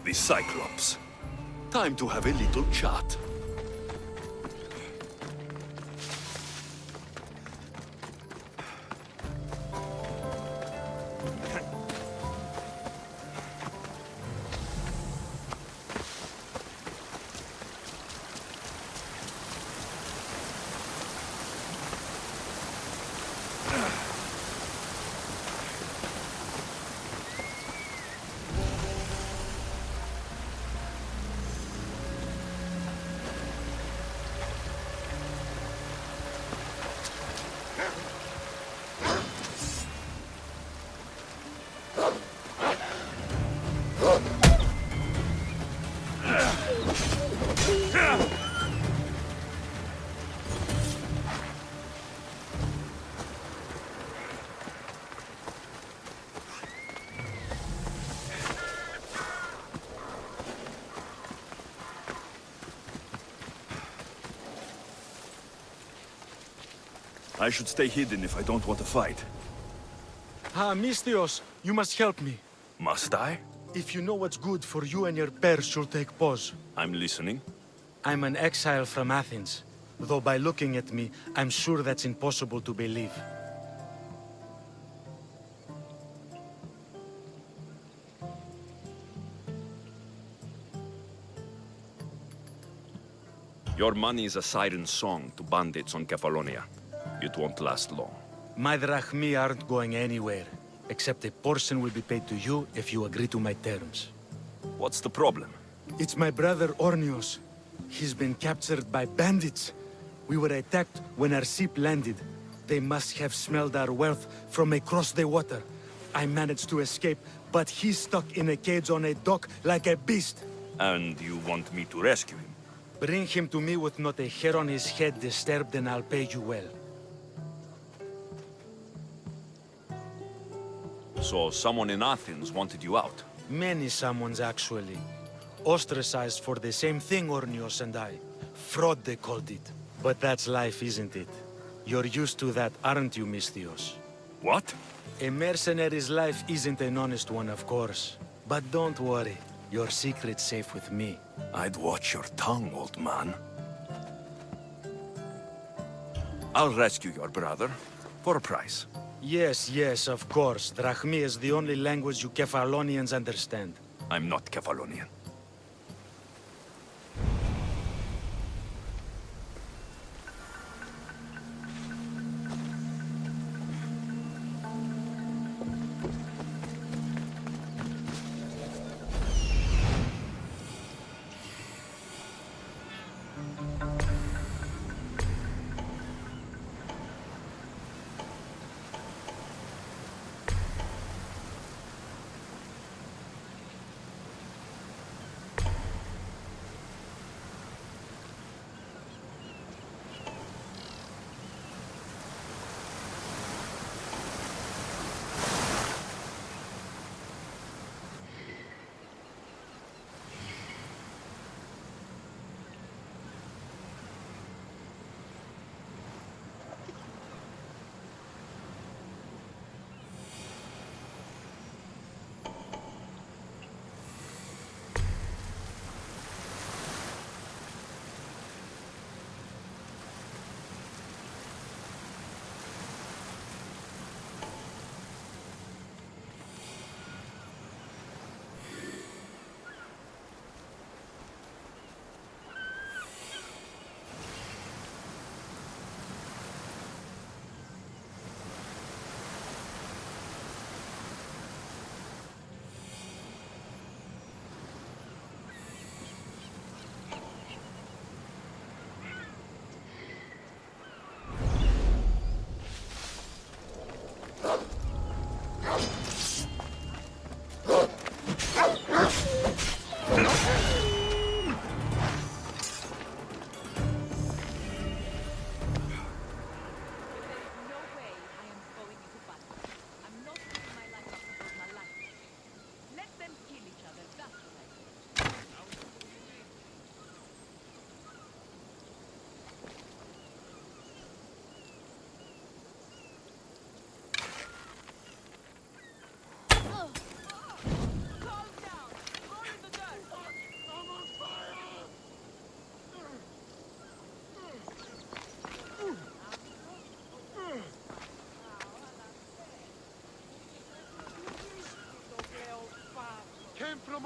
the Cyclops. Time to have a little chat. I should stay hidden if I don't want to fight. Ah, Mistios, you must help me. Must I? If you know what's good for you and your pairs, you'll take pause. I'm listening. I'm an exile from Athens. Though by looking at me, I'm sure that's impossible to believe. Your money is a siren song to bandits on Kefalonia. It won't last long. My drachmi aren't going anywhere, except a portion will be paid to you if you agree to my terms. What's the problem? It's my brother Ornios. He's been captured by bandits. We were attacked when our ship landed. They must have smelled our wealth from across the water. I managed to escape, but he's stuck in a cage on a dock like a beast. And you want me to rescue him? Bring him to me with not a hair on his head disturbed, and I'll pay you well. So someone in Athens wanted you out? Many someones, actually. Ostracized for the same thing, Ornios and I. Fraud, they called it. But that's life, isn't it? You're used to that, aren't you, Mistios? What? A mercenary's life isn't an honest one, of course. But don't worry. Your secret's safe with me. I'd watch your tongue, old man. I'll rescue your brother, for a price. Yes, yes, of course. Drachmi is the only language you Kefalonians understand. I'm not Kefalonian.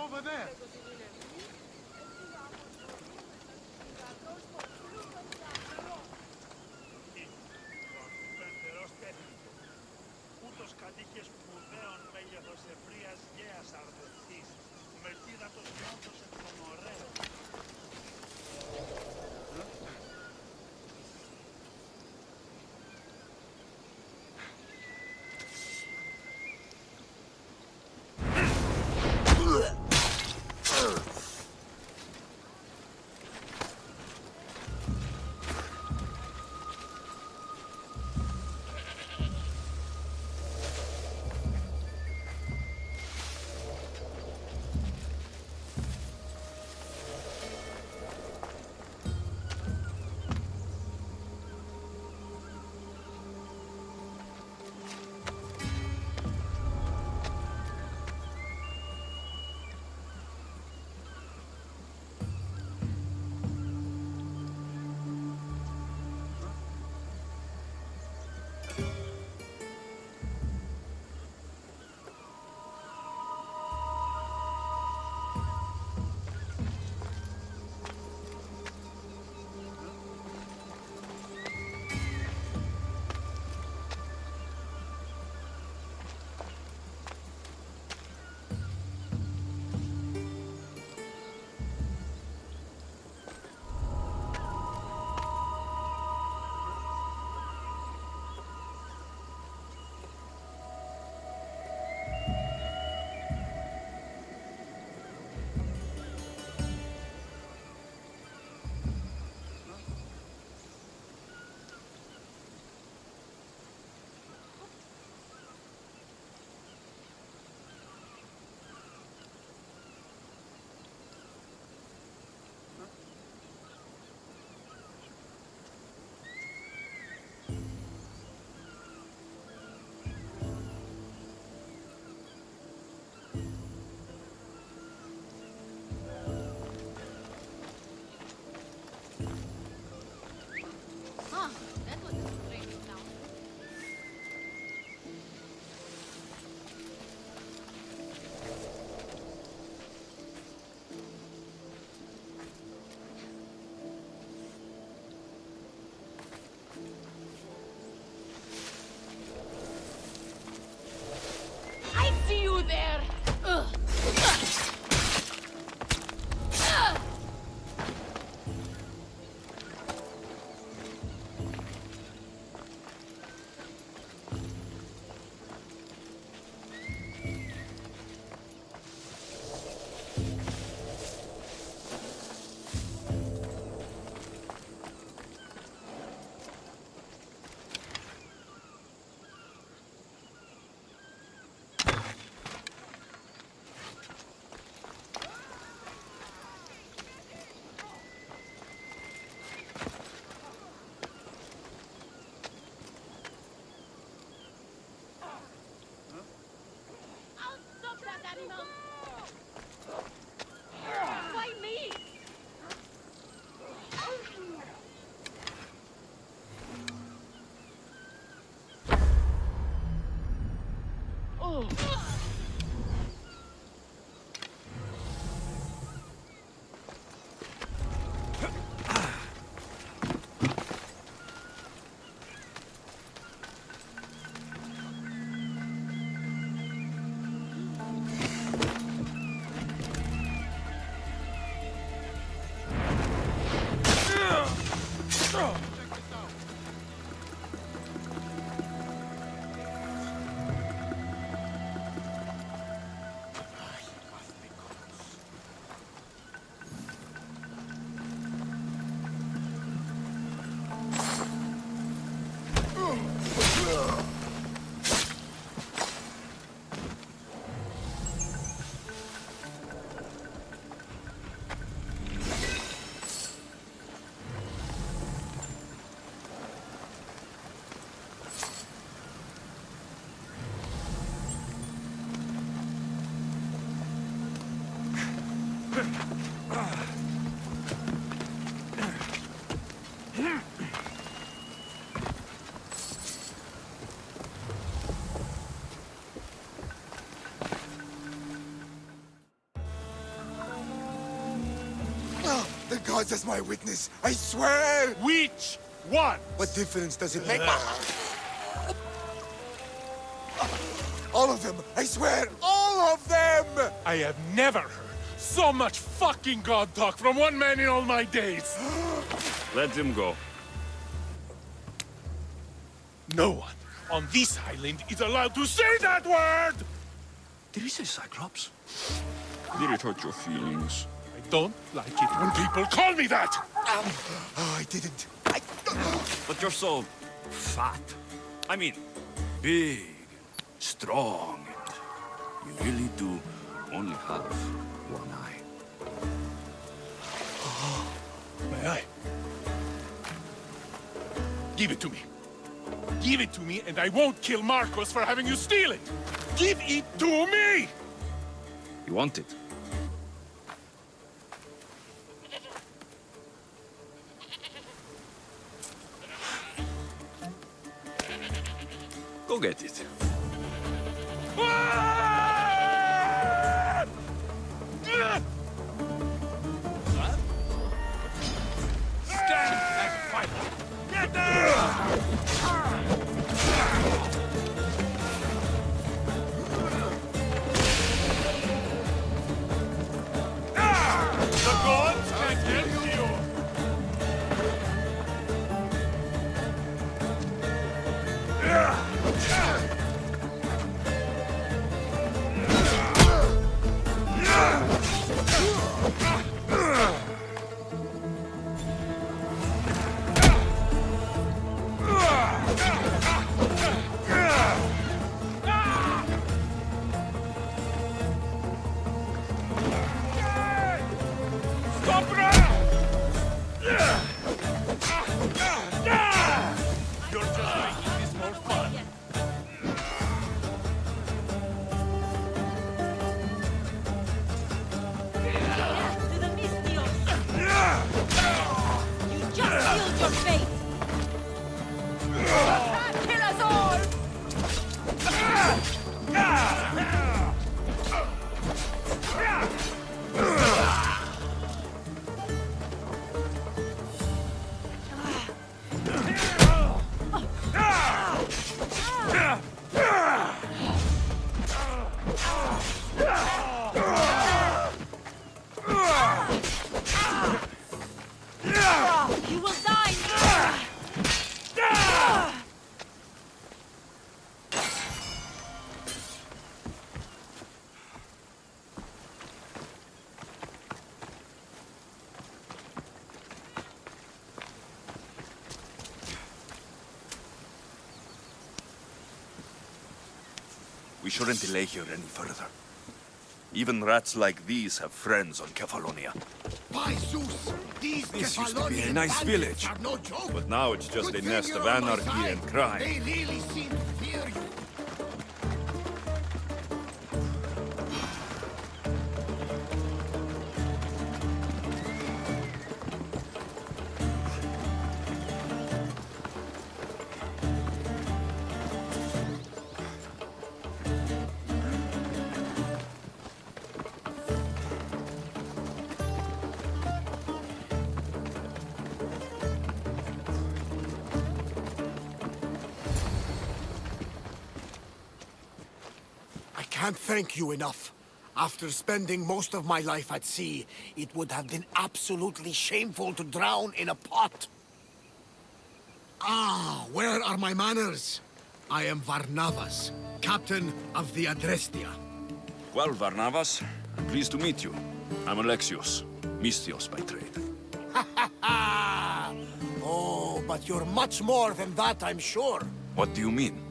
over there. Ούτως κατήχε σπουδαίων μέγεθος ευρείας γέας αρδευτής, με τύδατος νιώθος εκ των ωραίων. gods as my witness, I swear! Which one? What difference does it make? All of them! I swear, all of them! I have never heard so much fucking god talk from one man in all my days. Let him go. No one on this island is allowed to say that word! Did he say Cyclops? Did it hurt your feelings? I don't like it when people call me that! Oh, I didn't. But you're so fat. I mean, big, strong. You really do only have one eye. My eye. Give it to me. Give it to me, and I won't kill Marcos for having you steal it! Give it to me! You want it? Go get it. Stand and fight! Get down! The gods can't help you! Stop now! You're just making this more fun. To the Mystios! You just sealed your fate! Kill us all! You will die! We shouldn't delay here any further. Even rats like these have friends on Kefalonia. By Zeus, these This used to be a Kefalonian nice bandits village. are no joke. But now it's just a Good nest thing of you're on my anarchy side. and crime. They really seem to fear you. I can't thank you enough. After spending most of my life at sea, it would have been absolutely shameful to drown in a pot. Ah, where are my manners? I am Varnavas, captain of the Adrestia. Well, Varnavas, I'm pleased to meet you. I'm Alexios, Mystios by trade. Oh, but you're much more than that, I'm sure. What do you mean?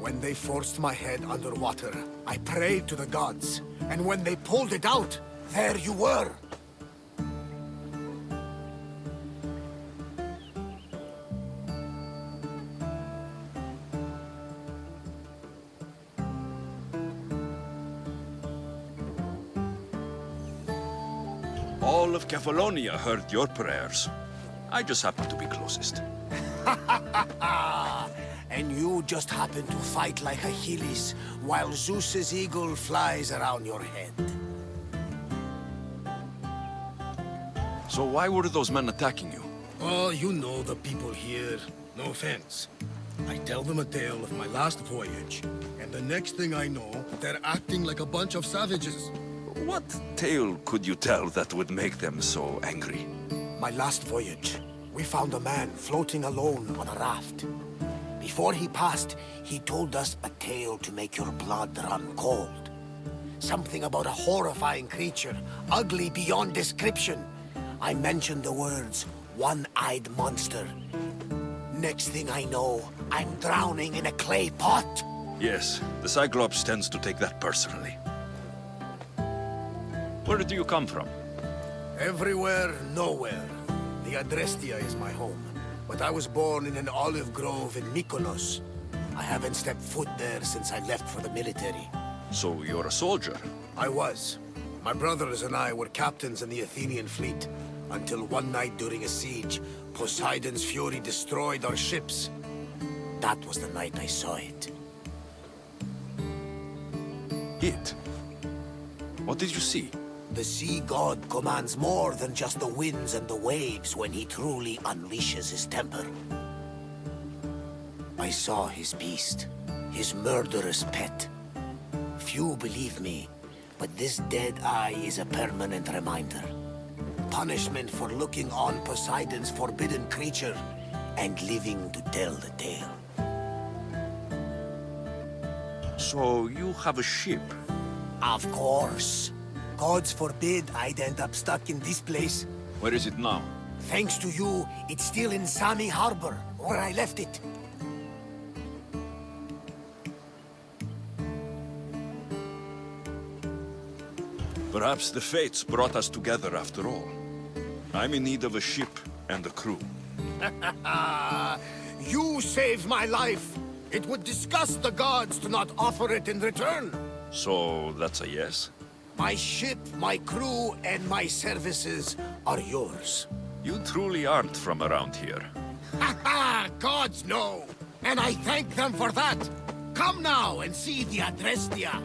When they forced my head underwater, I prayed to the gods. And when they pulled it out, there you were. All of Kefalonia heard your prayers. I just happen to be closest. And you just happen to fight like Achilles, while Zeus's eagle flies around your head. So why were those men attacking you? Oh, you know the people here. No offense. I tell them a tale of my last voyage, and the next thing I know, they're acting like a bunch of savages. What tale could you tell that would make them so angry? My last voyage, we found a man floating alone on a raft. Before he passed, he told us a tale to make your blood run cold. Something about a horrifying creature, ugly beyond description. I mentioned the words, one-eyed monster. Next thing I know, I'm drowning in a clay pot. Yes, the Cyclops tends to take that personally. Where do you come from? Everywhere, nowhere. The Adrestia is my home. But I was born in an olive grove in Mykonos. I haven't stepped foot there since I left for the military. So you're a soldier? I was. My brothers and I were captains in the Athenian fleet, until one night during a siege, Poseidon's fury destroyed our ships. That was the night I saw it. It? What did you see? The sea god commands more than just the winds and the waves when he truly unleashes his temper. I saw his beast, his murderous pet. Few believe me, but this dead eye is a permanent reminder. Punishment for looking on Poseidon's forbidden creature and living to tell the tale. So you have a ship? Of course. Gods forbid I'd end up stuck in this place. Where is it now? Thanks to you, it's still in Sami Harbor, where I left it. Perhaps the fates brought us together after all. I'm in need of a ship and a crew. You saved my life. It would disgust the gods to not offer it in return. So that's a yes? My ship, my crew, and my services are yours. You truly aren't from around here. Ha ha! Gods know! And I thank them for that! Come now and see the Adrestia!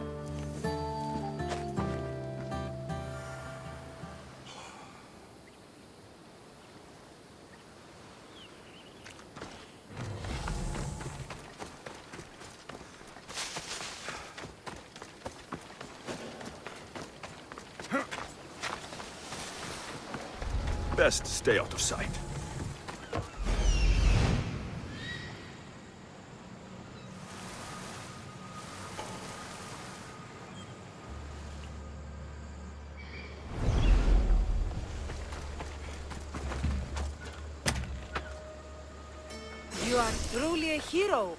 Best stay out of sight. You are truly a hero.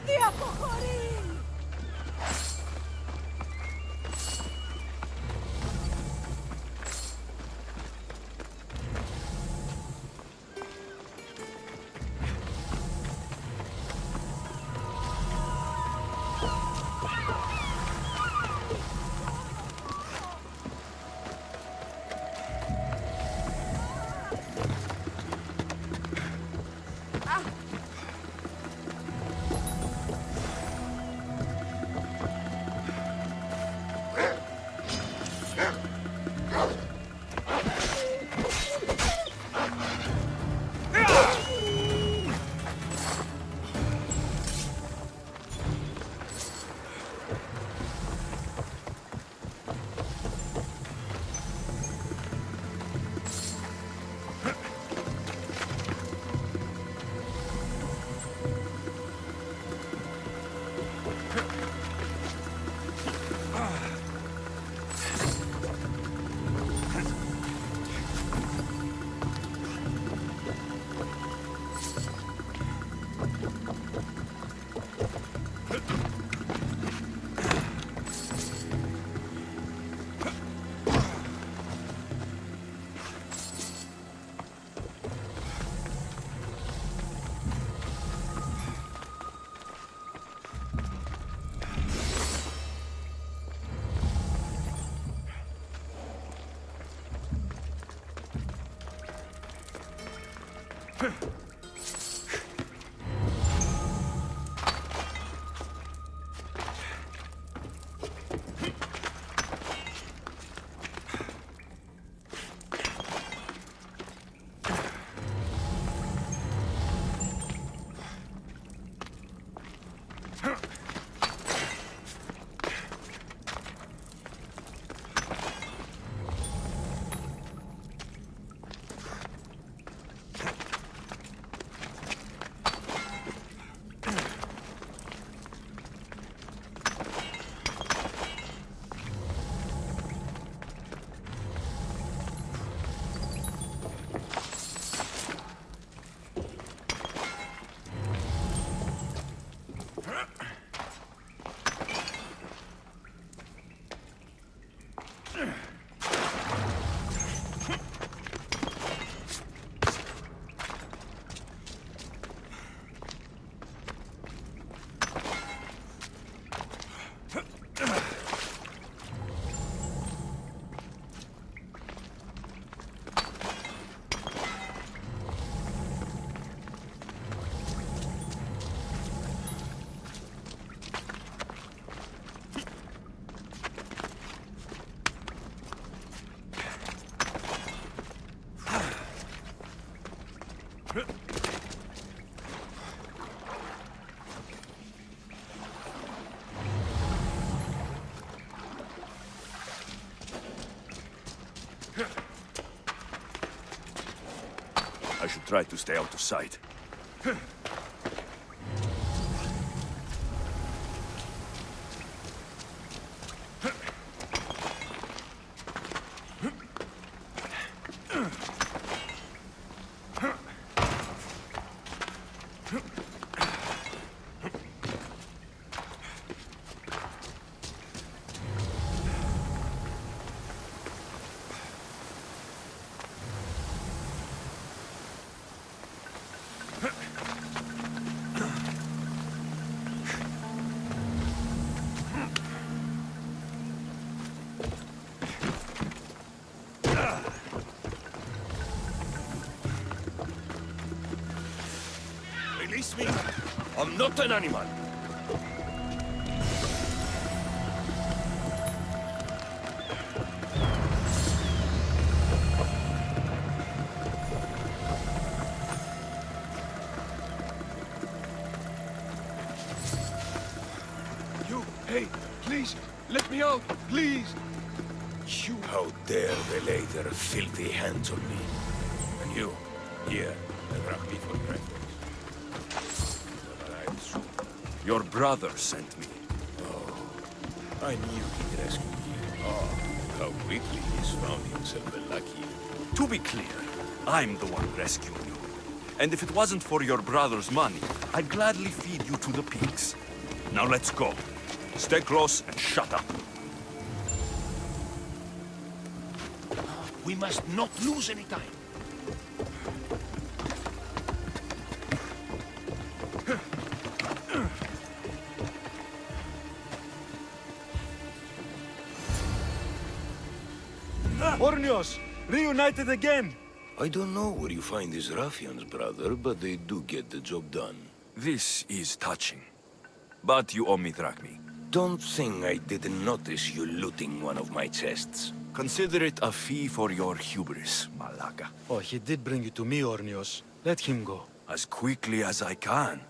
Διαποχωρεί! try to stay out of sight. Release me! I'm not an animal! You, hey, please, let me out, please! You... How dare they lay their filthy hands on me? And you, here, brought me for breakfast. You'll arrive soon. Your brother sent me. I knew he'd rescue me. Oh, how quickly he's found himself a lucky. To be clear, I'm the one rescuing you. And if it wasn't for your brother's money, I'd gladly feed you to the pigs. Now let's go. Stay close and shut up. We must not lose any time. Ornios, reunited again! I don't know where you find these ruffians, brother, but they do get the job done. This is touching. But you owe me drachmi. Don't think I didn't notice you looting one of my chests. Consider it a fee for your hubris, Malaka. Oh, he did bring you to me, Ornios. Let him go. As quickly as I can.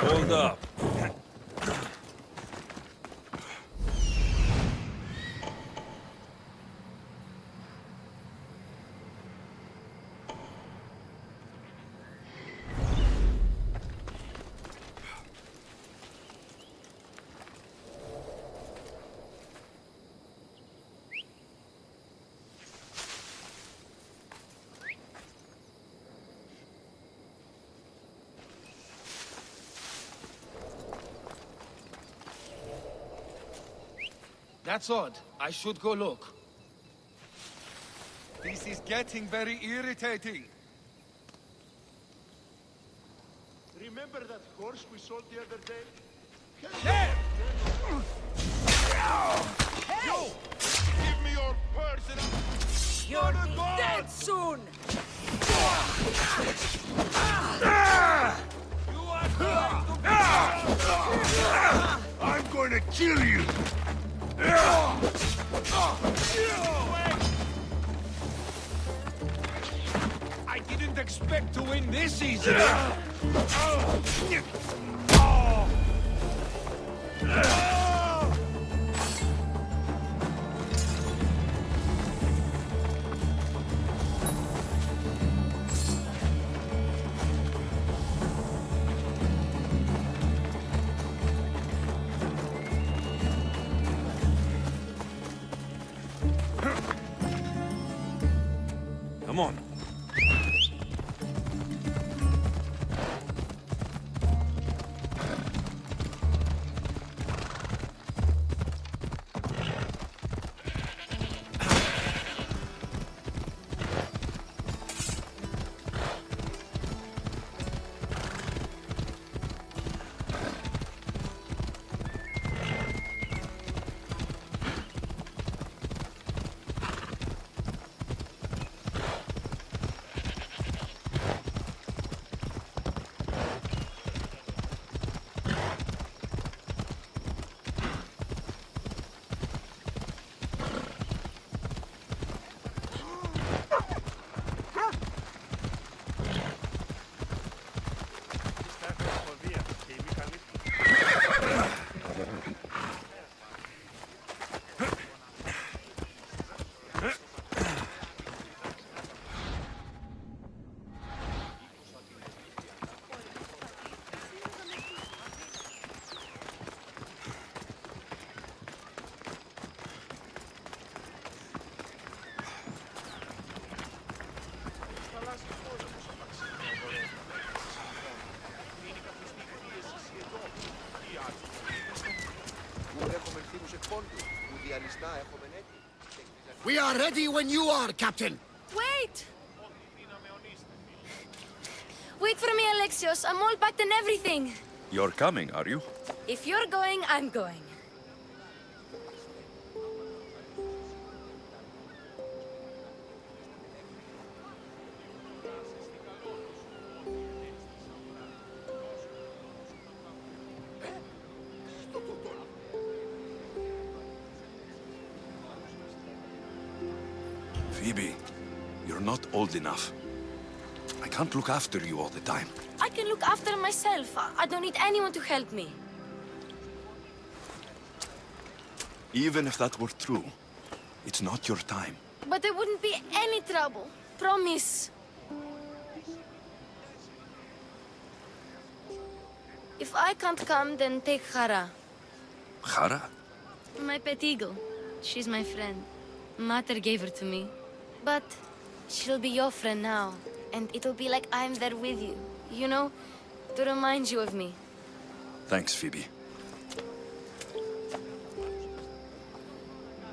Hold up. That's odd. I should go look. This is getting very irritating. Remember that horse we sold the other day? Hey! You! Give me your purse and You'll be dead soon! I'm going to kill you! I didn't expect to win this easily. Come on. We are ready when you are, Captain. Wait! Wait for me, Alexios. I'm all packed and everything. You're coming, are you? If you're going, I'm going. Phoebe, you're not old enough. I can't look after you all the time. I can look after myself. I don't need anyone to help me. Even if that were true, it's not your time. But there wouldn't be any trouble. Promise. If I can't come, then take Hara. Hara? My pet eagle. She's my friend. Mater gave her to me. But she'll be your friend now. And it'll be like I'm there with you. You know? To remind you of me. Thanks, Phoebe.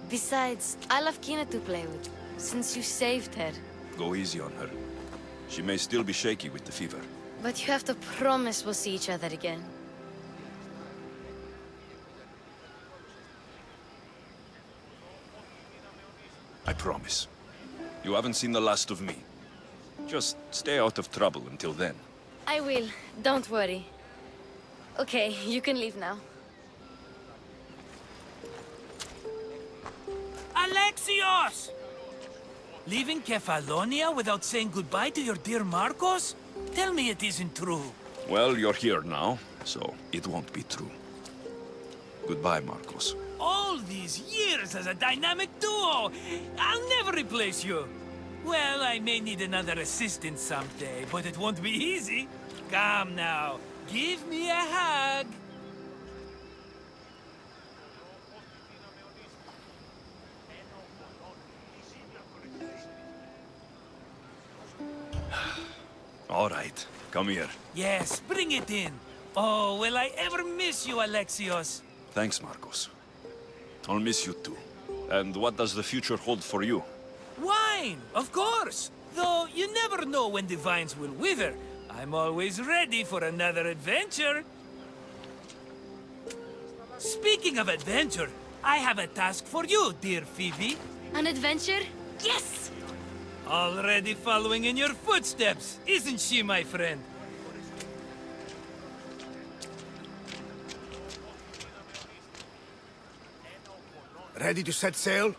Besides, I love Kina to play with. Since you saved her. Go easy on her. She may still be shaky with the fever. But you have to promise we'll see each other again. I promise. You haven't seen the last of me. Just stay out of trouble until then. I will. Don't worry. Okay, you can leave now. Alexios! Leaving Kefalonia without saying goodbye to your dear Marcos? Tell me it isn't true. Well, you're here now, so it won't be true. Goodbye, Marcos. All these years as a dynamic duo! I'll never replace you! Well, I may need another assistant someday, but it won't be easy. Come now, give me a hug! All right, come here. Yes, bring it in. Oh, will I ever miss you, Alexios? Thanks, Marcos. I'll miss you too. And what does the future hold for you? Wine, of course. Though you never know when the vines will wither. I'm always ready for another adventure. Speaking of adventure, I have a task for you, dear Phoebe. An adventure? Yes! Already following in your footsteps, isn't she, my friend? Ready to set sail?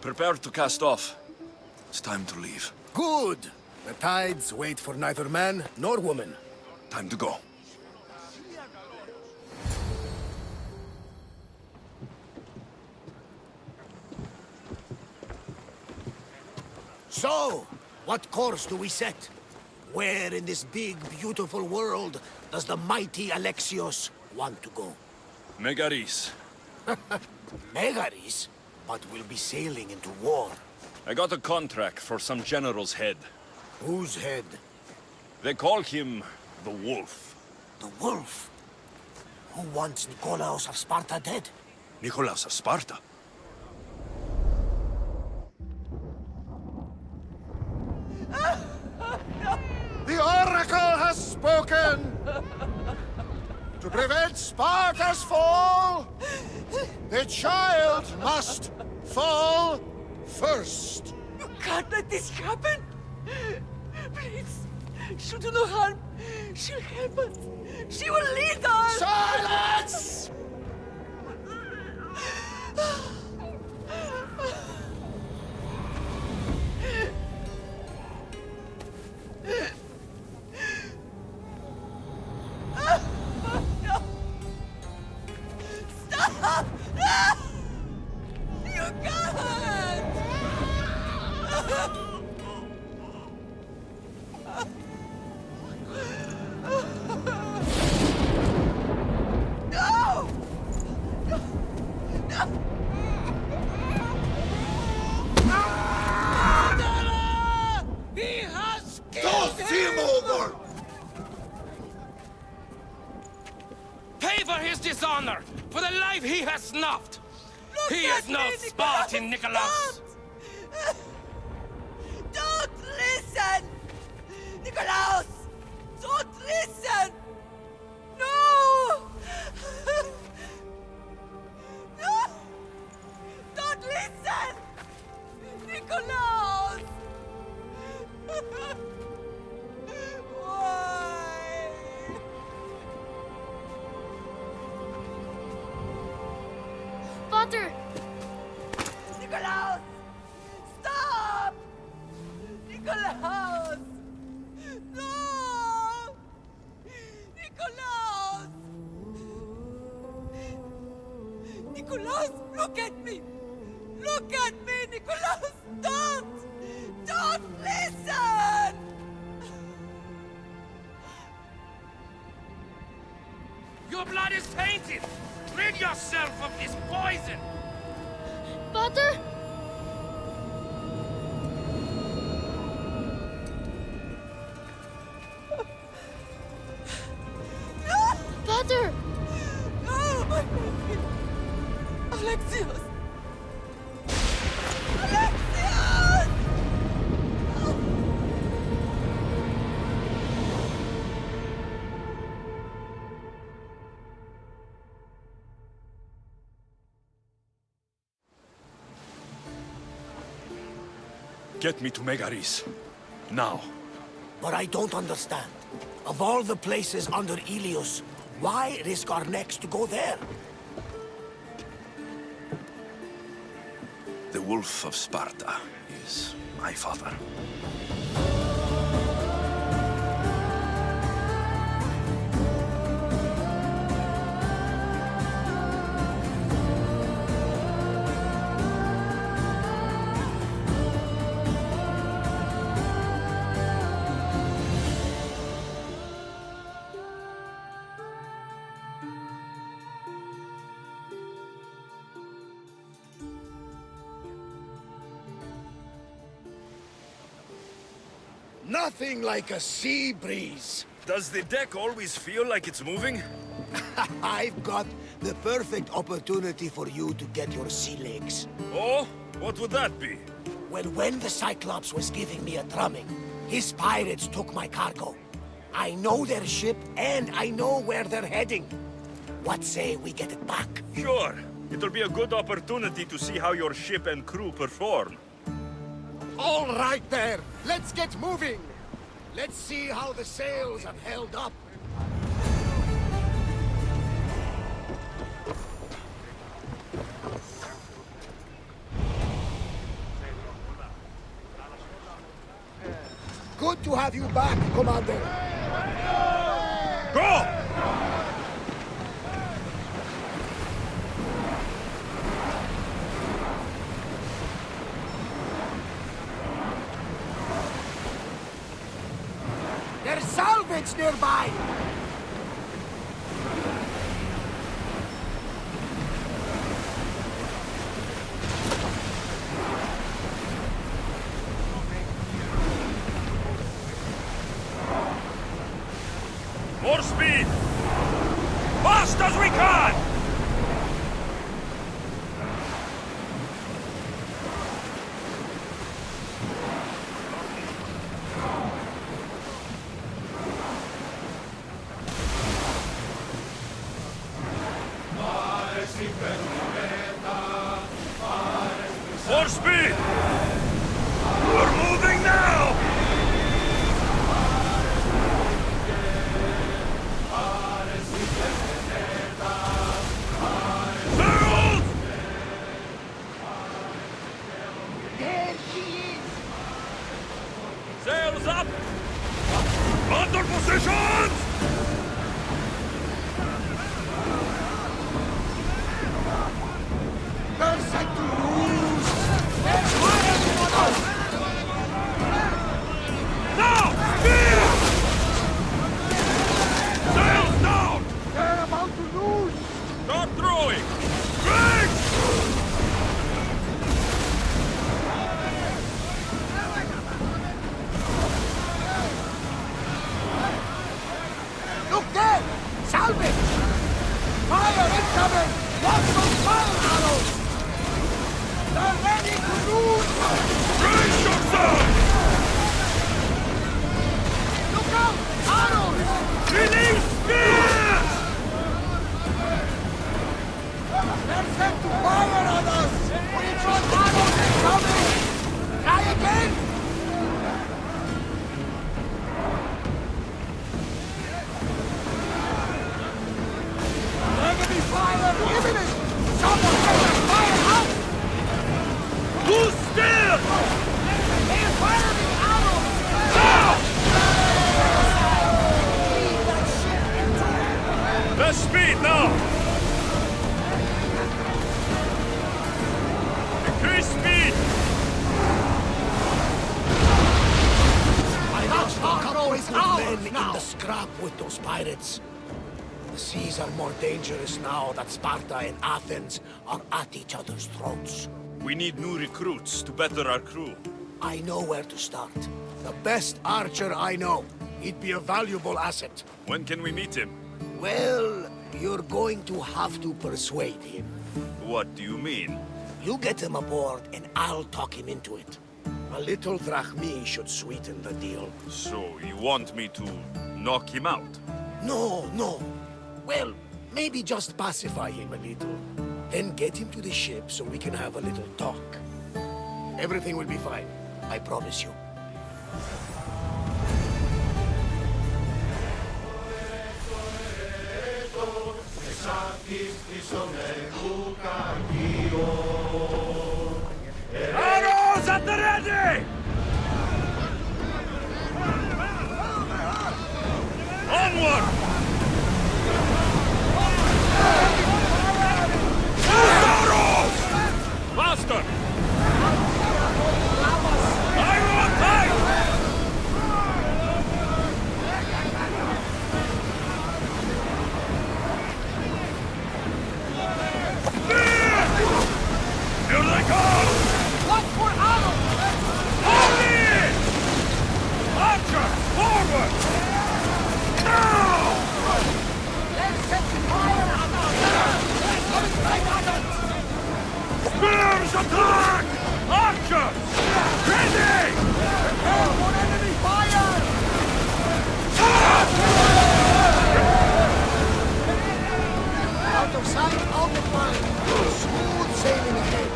Prepare to cast off. It's time to leave. Good! The tides wait for neither man nor woman. Time to go. So, what course do we set? Where in this big, beautiful world does the mighty Alexios want to go? Megaris. Megaris? But we'll be sailing into war. I got a contract for some general's head. Whose head? They call him the Wolf. The Wolf? Who wants Nikolaos of Sparta dead? Nikolaos of Sparta? The Oracle has spoken! To prevent Sparta's fall, the child must fall first. You can't let this happen! Please, she'll do no harm. She'll help us. She will lead us! Silence! Stop! You can't! No! No! No! He has killed him! over! Pay for his dishonor! for the life he has snuffed! He is no Spartan, Nikolaos! Don't listen! Nikolaos! Don't listen! No! No! Don't listen! Nikolaos! Why? Potter! Nikolaos! Stop! Nikolaos! No! Nikolaos! Nikolaos, look at me! Look at me, Nikolaos! Don't! Don't listen! Your blood is tainted! Rid yourself of this poison! Potter? Potter! No, my baby! Alexios! Alexios! Get me to Megaris. Now. But I don't understand. Of all the places under Ilios, why risk our necks to go there? The Wolf of Sparta is my father. Nothing like a sea breeze. Does the deck always feel like it's moving? I've got the perfect opportunity for you to get your sea legs. Oh? What would that be? Well, when the Cyclops was giving me a drumming, his pirates took my cargo. I know their ship, and I know where they're heading. What say we get it back? Sure. It'll be a good opportunity to see how your ship and crew perform. All right there, let's get moving. Let's see how the sails have held up. Good to have you back, Commander. Go! There's salvage nearby! More speed! Fast as we can! More speed! We're moving now! Sails! There she is! Sails up! Under positions! There's sight to lose! There's fire They're set to fire on us! We've got arrows incoming! Try again! Enemy fire imminent! Someone get the fire out! Who's still? They're firing arrows! The speed now! Increase speed! I lost a couple of men in the scrap with those pirates. The seas are more dangerous now that Sparta and Athens are at each other's throats. We need new recruits to better our crew. I know where to start. The best archer I know. He'd be a valuable asset. When can we meet him? Well, you're going to have to persuade him. What do you mean? You get him aboard and I'll talk him into it. A little drachmi should sweeten the deal. So you want me to knock him out? No, no. Well, maybe just pacify him a little. Then get him to the ship so we can have a little talk. Everything will be fine. I promise you. Arrows at the ready! Onward! Arrows! Faster! Iron on tight! Here they come! What for arrows? Hold it! Archer, forward! Now! Let's set fire on us! Coming right at us! Spears attack! Archers! Ready! Prepare for enemy fire! Out of sight, out of mind. Smooth sailing ahead.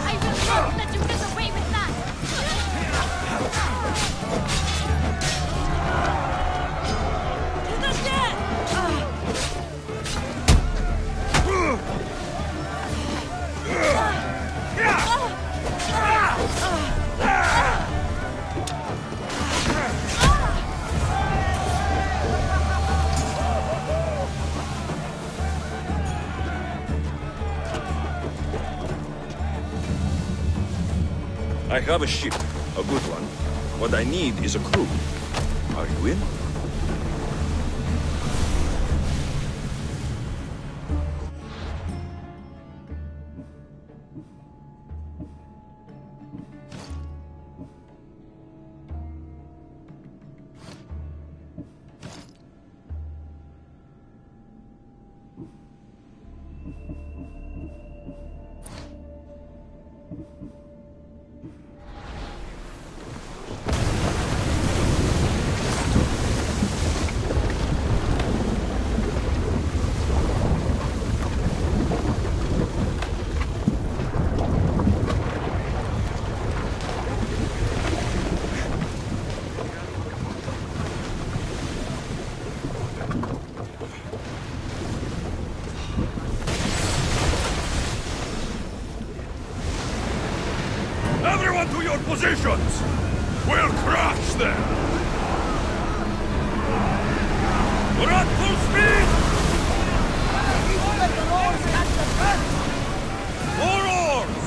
I will not let you get away with that! To the death! I have a ship, a good one. What I need is a crew. Are you in? Everyone to your positions! We'll crush them! We're at full speed! Let the oars catch the current! More oars!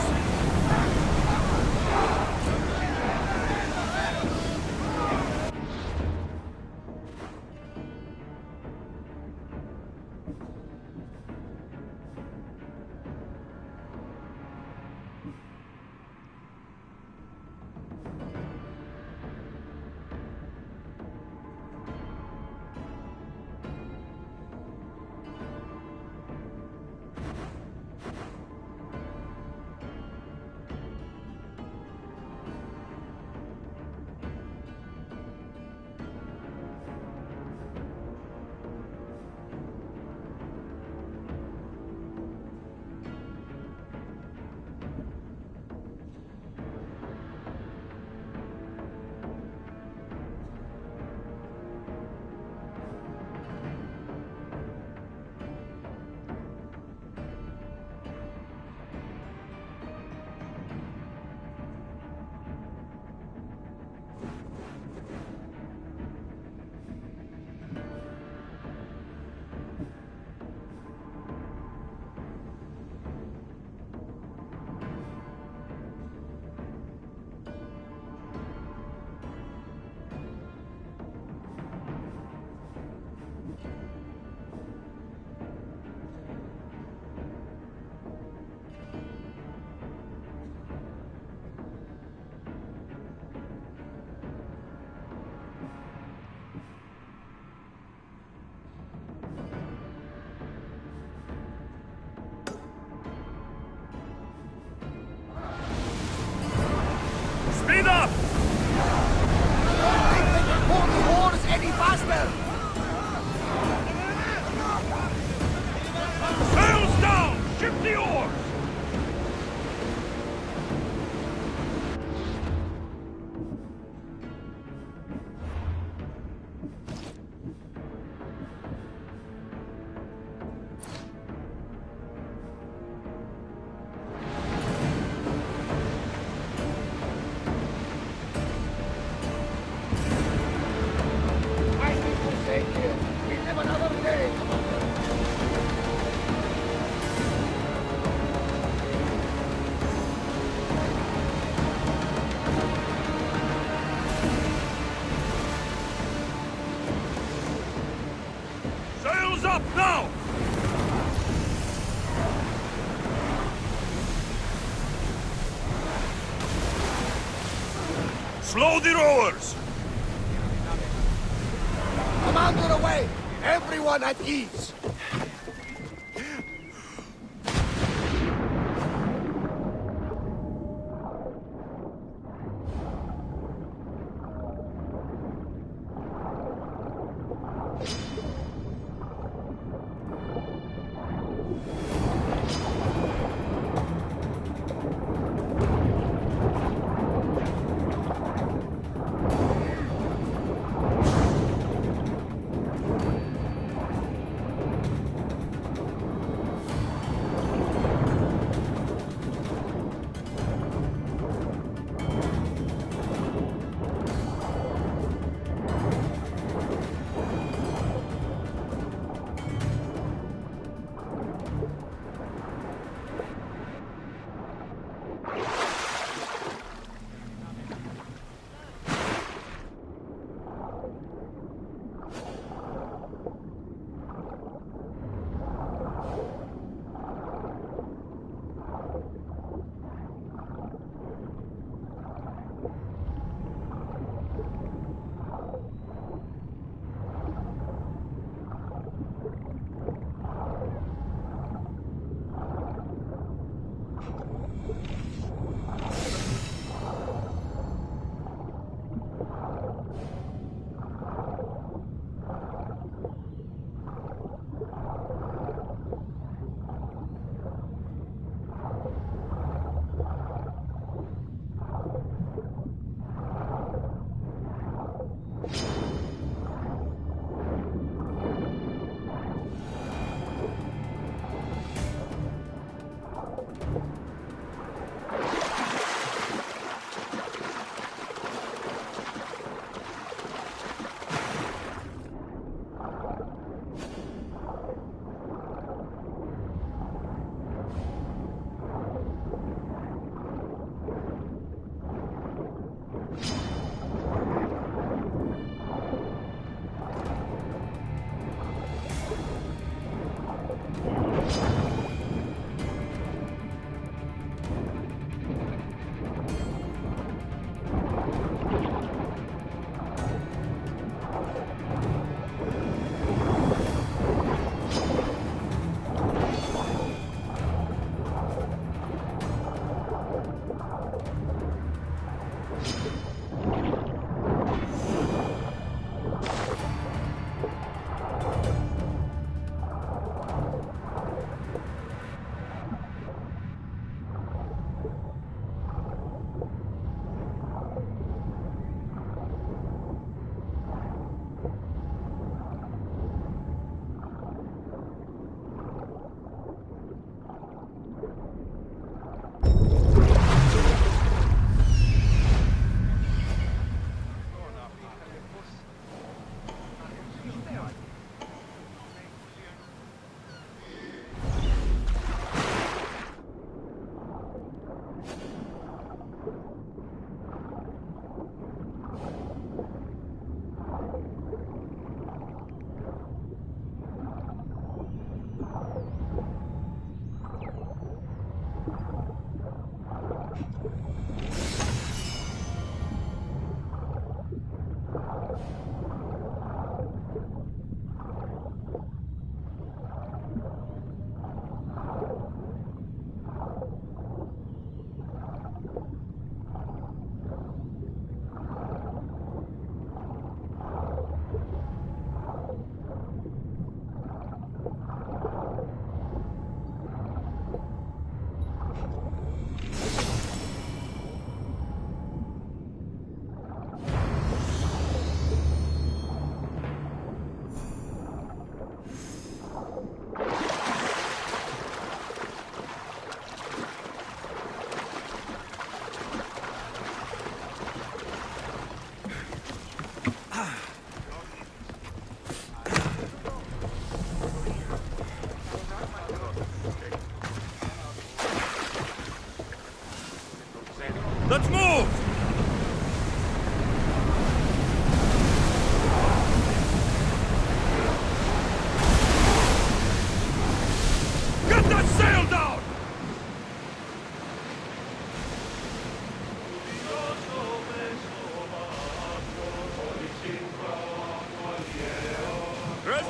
Stop now! Slow the rowers! Commander away! Everyone at ease!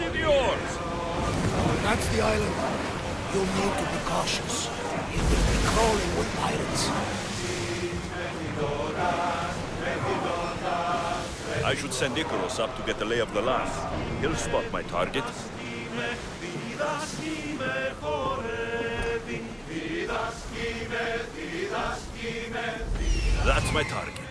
all yours! That's the island. You'll need to be cautious. It will be crawling with pirates. I should send Icarus up to get the lay of the land. He'll spot my target. That's my target.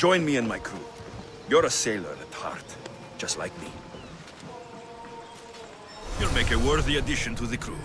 Join me and my crew. You're a sailor at heart, just like me. You'll make a worthy addition to the crew.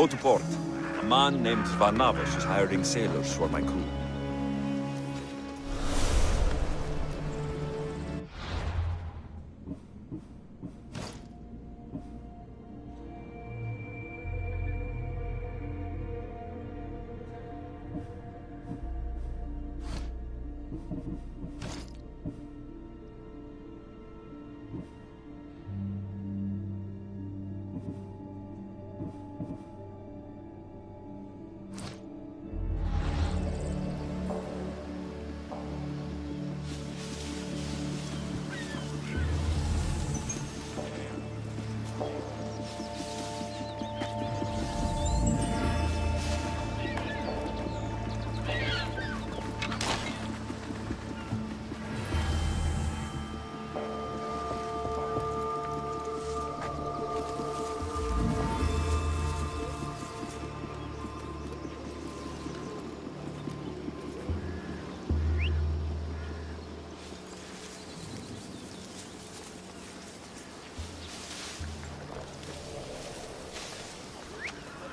Go to port. A man named Varnavos is hiring sailors for my crew.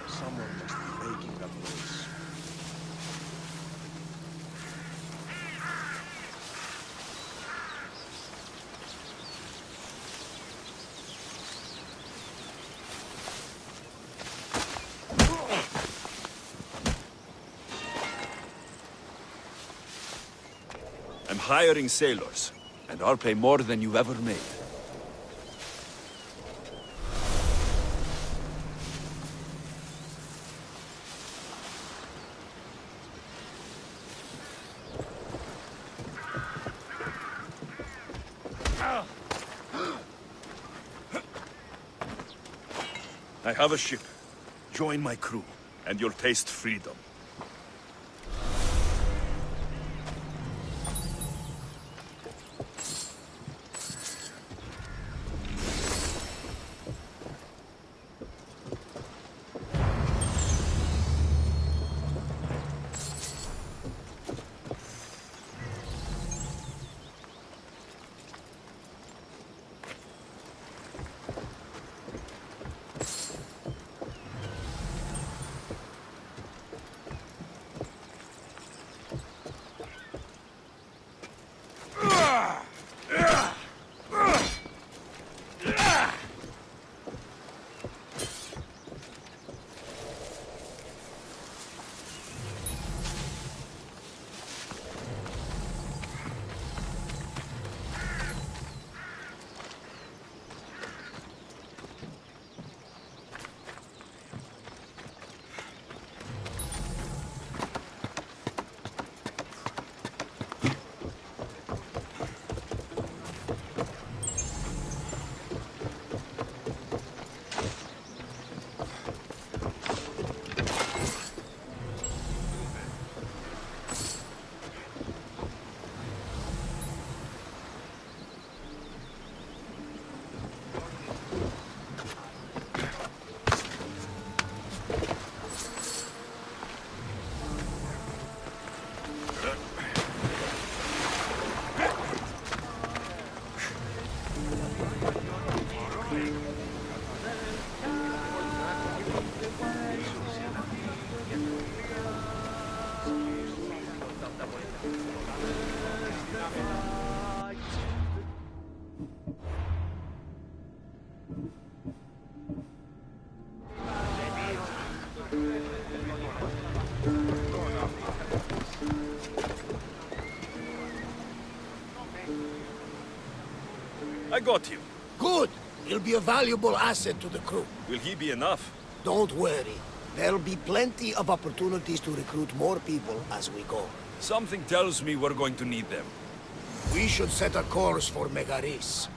Someone must be making that noise. I'm hiring sailors, and I'll pay more than you've ever made. I have a ship. Join my crew, and you'll taste freedom. I got him. Good. He'll be a valuable asset to the crew. Will he be enough? Don't worry. There'll be plenty of opportunities to recruit more people as we go. Something tells me we're going to need them. We should set a course for Megaris.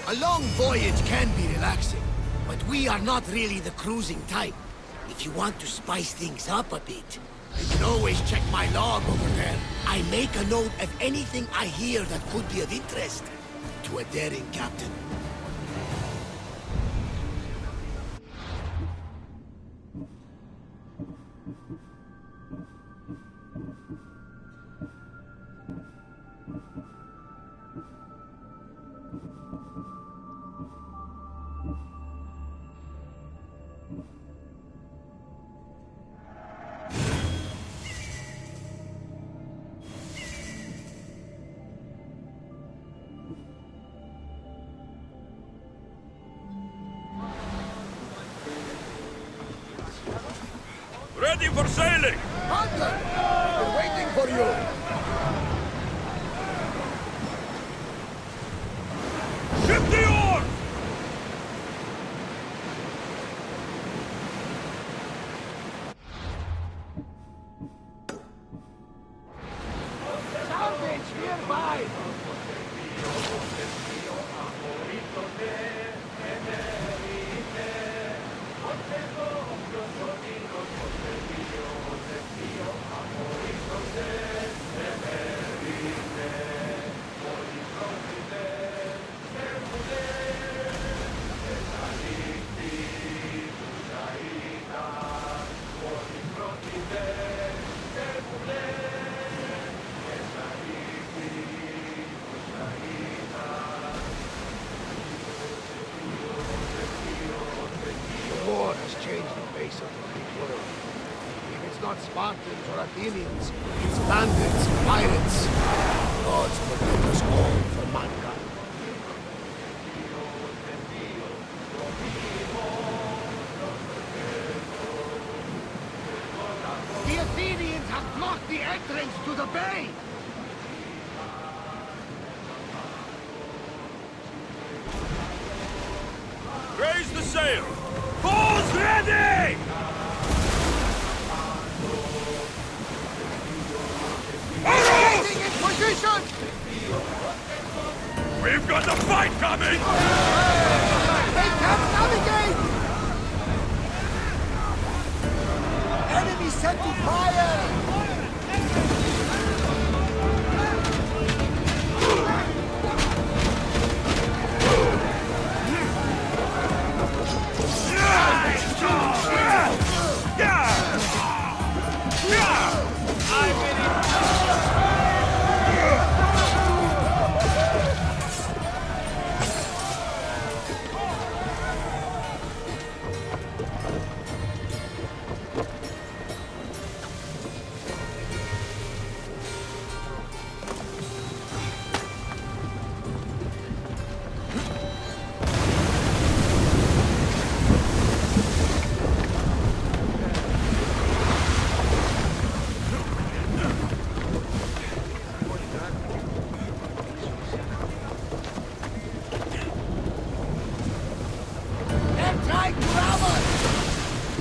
A long voyage can be relaxing, but we are not really the cruising type. If you want to spice things up a bit, you can always check my log over there. I make a note of anything I hear that could be of interest to a daring captain. Ready for sailing! Hunter! We're waiting for you! Ship the oar! Salvage nearby! The war has changed the face of the Greek world. If it's not Spartans or Athenians, it's bandits, pirates. Gods protect us all from mankind. The Athenians have blocked the entrance to the bay! Raise the sail! Falls ready! Getting in position! We've got the fight coming! They can't navigate! Enemy set to fire!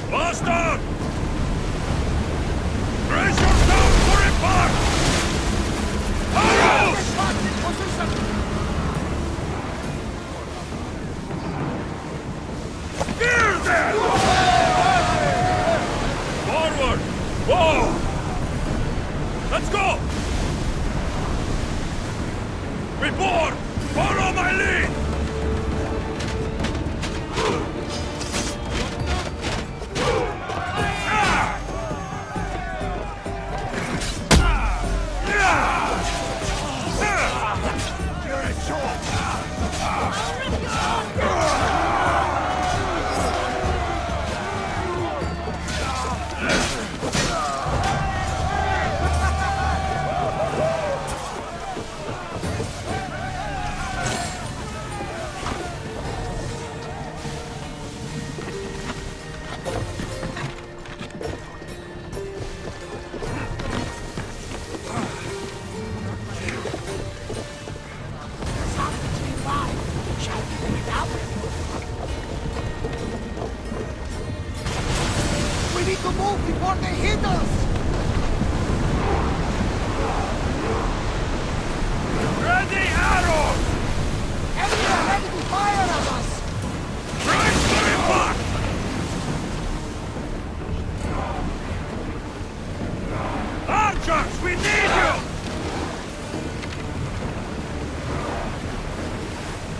Boston! Brace yourself for impact! Arrows! Gear them! Forward! Whoa! Let's go! We board! Follow my lead! before they hit us! Ready arrows! Enemy are ready to fire at us! Transfer back! Archers, we need you!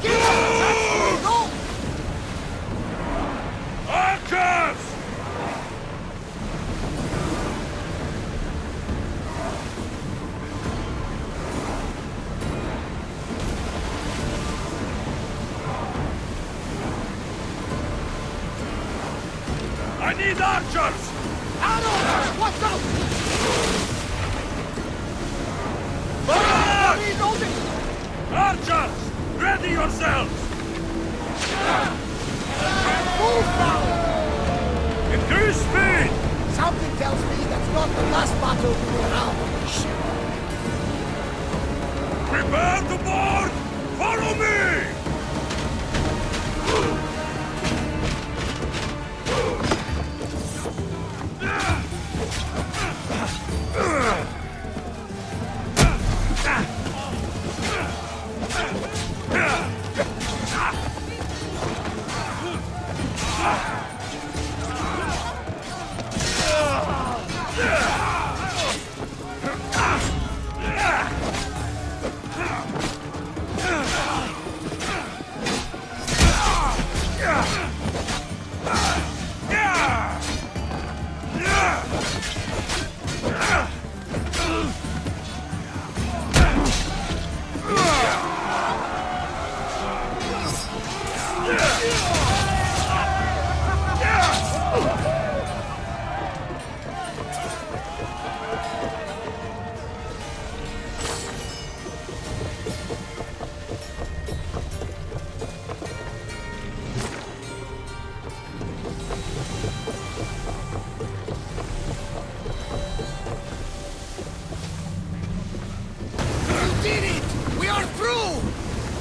Give us a chance to reload! Archers! I need archers! Arrows! Watch out! Fire! Reloading! Archers! Ready yourselves! Move now! Increase speed! Something tells me that's not the last battle we will have. Prepare to board! Follow me!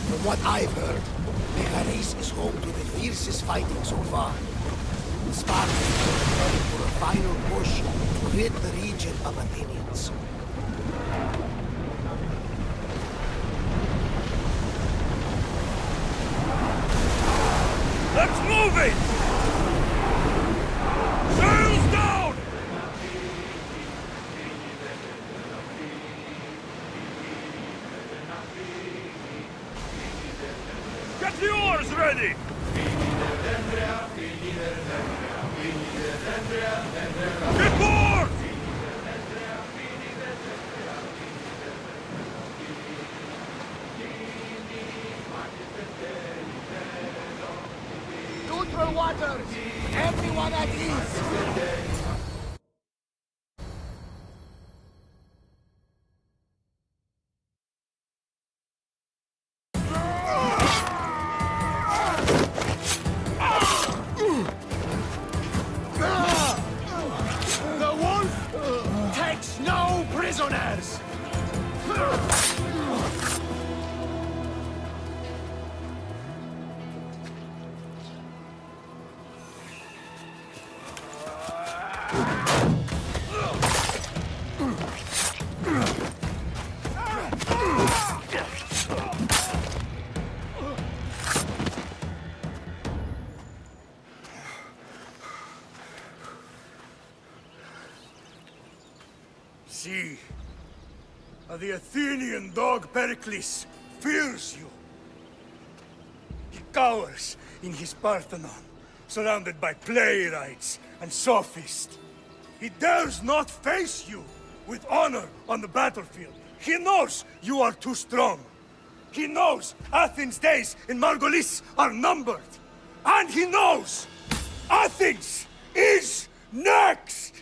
From what I've heard, Megaris is home to the fiercest fighting so far. The Spartans are ready for a final push to rid the region of Athenians. Let's move it! Sails down! Get the oars ready! Get board! Neutral waters! Everyone at ease! The wolf takes no prisoners! See, the Athenian dog Pericles fears you. He cowers in his Parthenon, surrounded by playwrights and sophists. He dares not face you with honor on the battlefield. He knows you are too strong. He knows Athens' days in Margolis are numbered. And he knows Athens is next!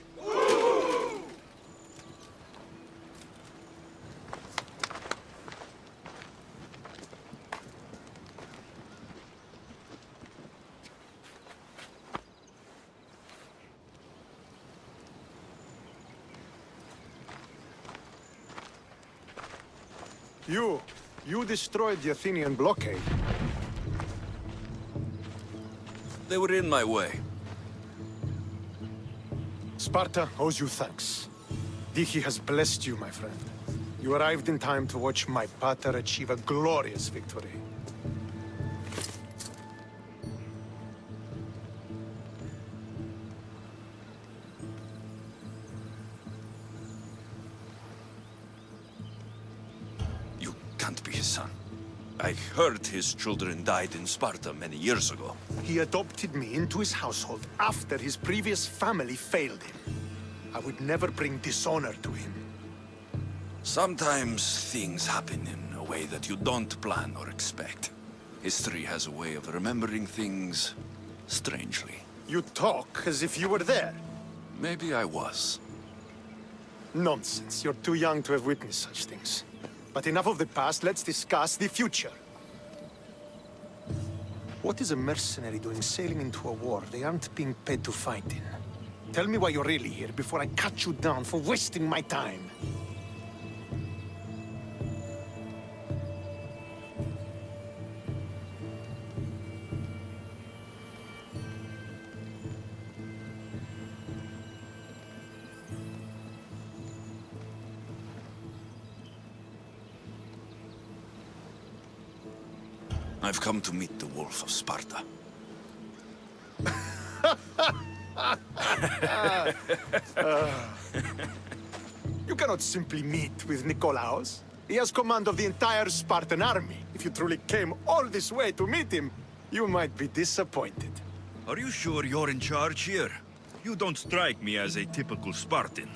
You destroyed the Athenian blockade. They were in my way. Sparta owes you thanks. Diki has blessed you, my friend. You arrived in time to watch my pater achieve a glorious victory. You can't be his son. I heard his children died in Sparta many years ago. He adopted me into his household after his previous family failed him. I would never bring dishonor to him. Sometimes things happen in a way that you don't plan or expect. History has a way of remembering things strangely. You talk as if you were there. Maybe I was. Nonsense. You're too young to have witnessed such things. But enough of the past, let's discuss the future. What is a mercenary doing sailing into a war they aren't being paid to fight in? Tell me why you're really here before I cut you down for wasting my time. I've come to meet the Wolf of Sparta. You cannot simply meet with Nikolaos. He has command of the entire Spartan army. If you truly came all this way to meet him, you might be disappointed. Are you sure you're in charge here? You don't strike me as a typical Spartan.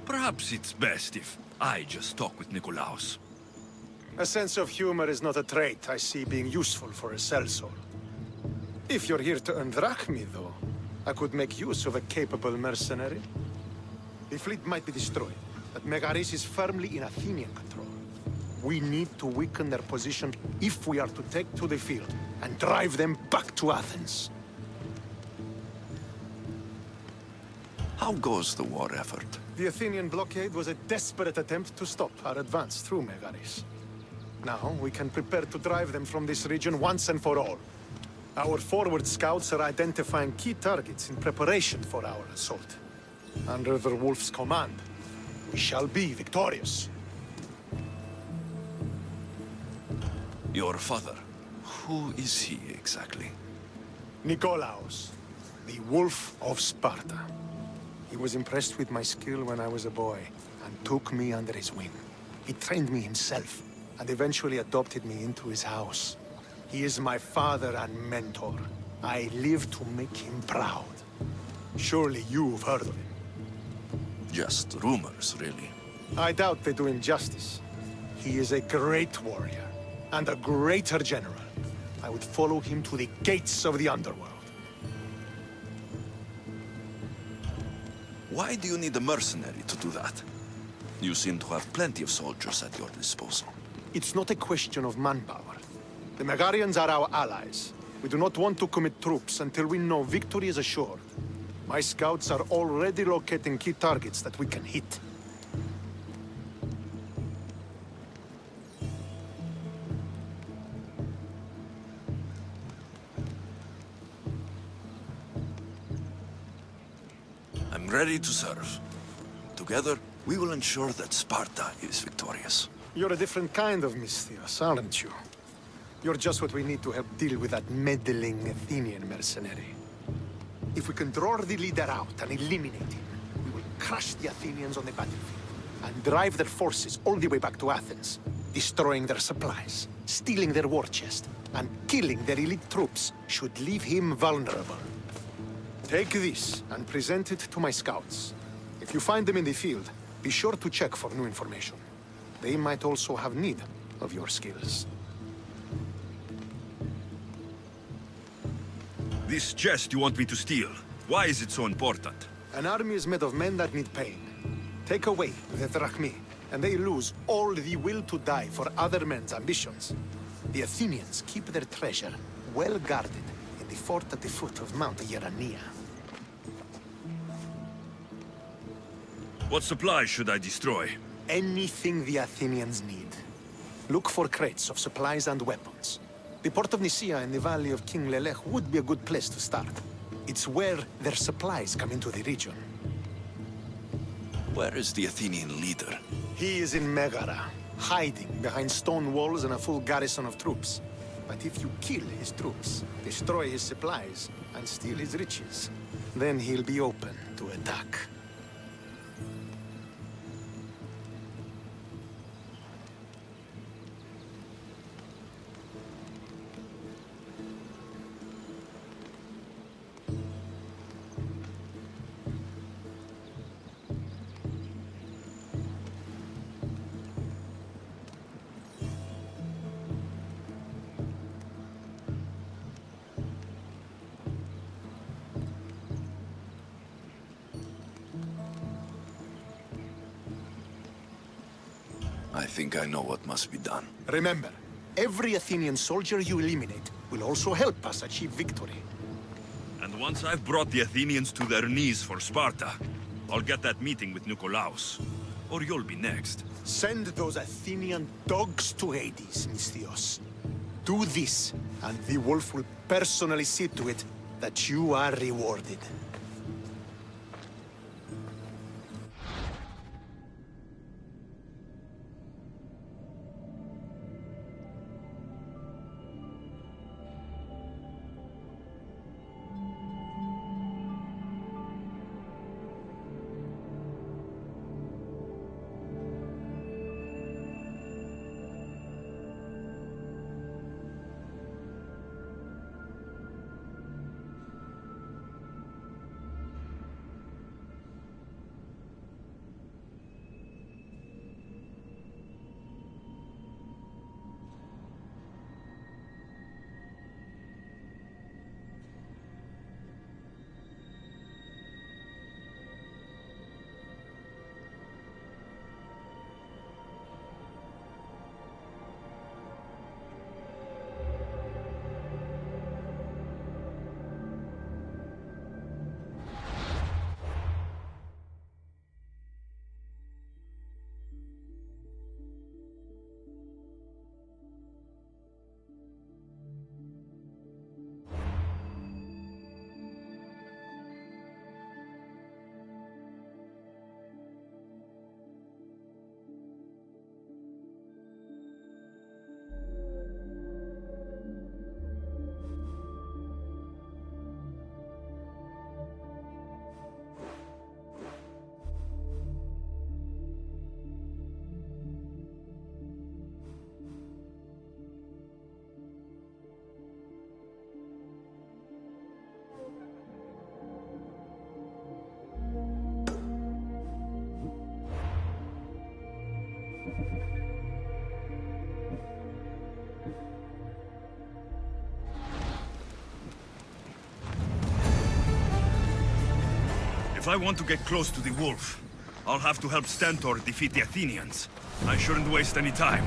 Perhaps it's best if I just talk with Nikolaos. A sense of humor is not a trait I see being useful for a sellsword. If you're here to earn drachmi, though, I could make use of a capable mercenary. The fleet might be destroyed, but Megaris is firmly in Athenian control. We need to weaken their position if we are to take to the field and drive them back to Athens. How goes the war effort? The Athenian blockade was a desperate attempt to stop our advance through Megaris. Now, we can prepare to drive them from this region once and for all. Our forward scouts are identifying key targets in preparation for our assault. Under the Wolf's command, we shall be victorious. Your father, who is he exactly? Nikolaos, the Wolf of Sparta. He was impressed with my skill when I was a boy, and took me under his wing. He trained me himself, and eventually adopted me into his house. He is my father and mentor. I live to make him proud. Surely you've heard of him. Just rumors, really. I doubt they do him justice. He is a great warrior, and a greater general. I would follow him to the gates of the underworld. Why do you need a mercenary to do that? You seem to have plenty of soldiers at your disposal. It's not a question of manpower. The Megarians are our allies. We do not want to commit troops until we know victory is assured. My scouts are already locating key targets that we can hit. I'm ready to serve. Together, we will ensure that Sparta is victorious. You're a different kind of Misthios, aren't you? You're just what we need to help deal with that meddling Athenian mercenary. If we can draw the leader out and eliminate him, we will crush the Athenians on the battlefield and drive their forces all the way back to Athens, destroying their supplies, stealing their war chest, and killing their elite troops should leave him vulnerable. Take this and present it to my scouts. If you find them in the field, be sure to check for new information. They might also have need of your skills. This chest you want me to steal, why is it so important? An army is made of men that need pain. Take away the drachmi, and they lose all the will to die for other men's ambitions. The Athenians keep their treasure well guarded in the fort at the foot of Mount Yerania. What supplies should I destroy? Anything the Athenians need. Look for crates of supplies and weapons. The port of Nicaea in the valley of King Lelech would be a good place to start. It's where their supplies come into the region. Where is the Athenian leader? He is in Megara, hiding behind stone walls and a full garrison of troops. But if you kill his troops, destroy his supplies, and steal his riches, then he'll be open to attack. I think I know what must be done. Remember, every Athenian soldier you eliminate will also help us achieve victory. And once I've brought the Athenians to their knees for Sparta, I'll get that meeting with Nikolaos. Or you'll be next. Send those Athenian dogs to Hades, Misthios. Do this, and the wolf will personally see to it that you are rewarded. If I want to get close to the wolf, I'll have to help Stentor defeat the Athenians. I shouldn't waste any time.